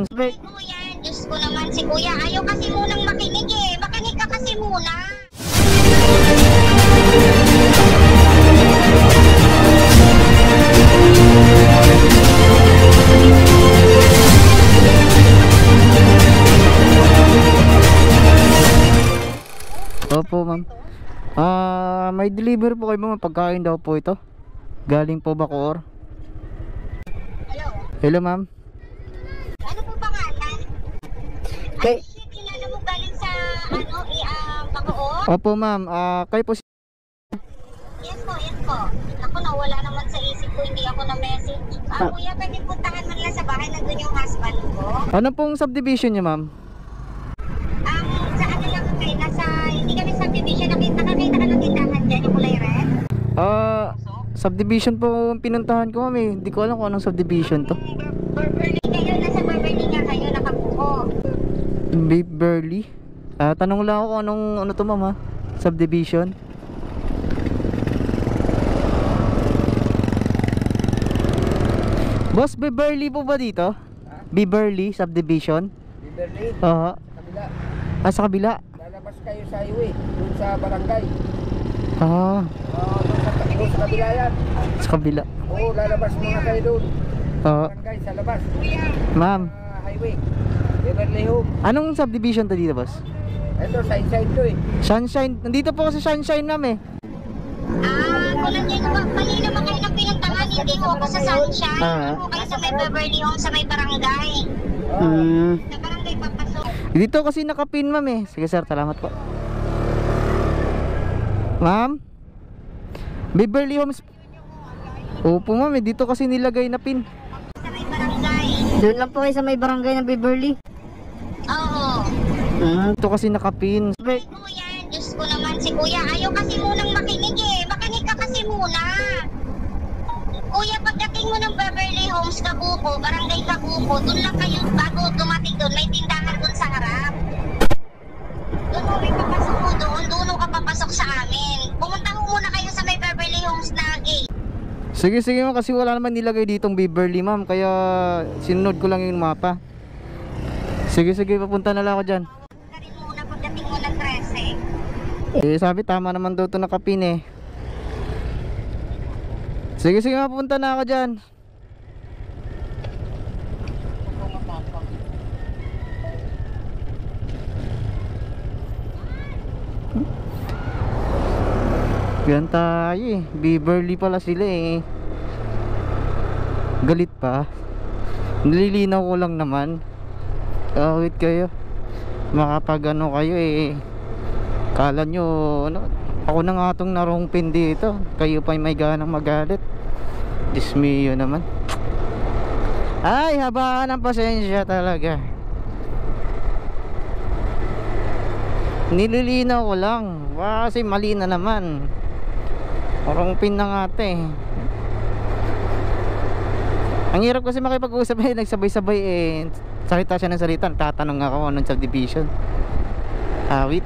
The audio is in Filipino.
Kuya, Diyos ko naman si Kuya. Ayaw kasi munang makinig eh. Makinig ka kasi muna. Opo ma'am. May deliver po kayo ma'am. Pagkain daw po ito. Galing po Bacoor. Hello? Hello ma'am. Ano po pangalan? Okay. Ay, shit, kilala mo galing sa, Bacoor? Opo ma'am. Kayo po Yes po. Ako, nawala naman sa isip ko, hindi ako na-message. Kuya, pwede puntahan mo lang sa bahay, nandun yung husband ko. ano pong subdivision niyo ma'am? Sa ano lang kayo, hindi kami subdivision, nakakita ka ng tindahan dyan, yung kulay red. Subdivision po pinuntahan ko ma'am eh. Hindi ko alam kung anong subdivision to. Beverly kayo, nasa Beverly nga kayo, nakabuko. Beverly? Tanong lang ako kung anong ano to ma'am ha? Subdivision. Boss, Beverly po ba dito? Beverly subdivision? Beverly? Oo. Kabila. Sa kabila? Lalabas kayo sa highway, dun sa barangay. Doon sa kabila yan. Sa kabila. Oo, lalabas muna kayo doon. Barangay, sa labas. Ma'am, Highway. Beverly Home. anong subdivision to dito boss? Ito, side to eh. Sunshine. Nandito po kasi Sunshine ma'am eh. Kung nandiyan naman, mali naman kayo ng pinuntahan, hindi ko ako sa Sunshine. Ako kayo sa may Beverly Home, sa may barangay. Sa barangay papasok. Dito kasi nakapin ma'am eh. Sige sir, salamat po. Ma'am? Beverly Homes. Opo ma'am eh. Dito kasi nilagay na pin. Sa may barangay. Doon lang po kayo sa may barangay ng Beverly. Oo. Dito kasi nakapin. Kuya, Diyos ko naman si Kuya. Ayaw kasi munang makinig eh. Makinig ka kasi muna. Kuya, pagdating mo ng Beverly Homes, Kabuko, barangay Kabuko, doon lang kayo bago dumating doon. May tindahan doon sa harap. Doon mo may papasok mo doon. Doon ka papasok sa amin. Pumunta mo muna kayo sa may Beverly Homes na gate. Sige ma'am kasi wala naman nilagay ditong Beverly ma'am. Kaya sinunod ko lang yung mapa. Sige papunta na lang ako dyan. Ka rin muna pagdating mo ng 13. Sabi tama naman daw ito nakapin eh. Sige mapunta na ako dyan. Yan tayo eh. Beverly pala sila eh. Galit pa. Nililinaw ko lang naman. Wait kayo. Makapag ano kayo eh. Kala nyo ano, ako na nga itong narungpin dito. Kayo pa may ganang magalit. Dismiyo naman. Ay, habaan ng pasensya talaga. Nililinaw ko lang. Kasi mali na naman. Narungpin na nga ito eh. Ang hirap kasi makipag-usap eh. Nagsabay-sabay eh. Salita siya ng salita. Tatanong ako anong subdivision. Wait.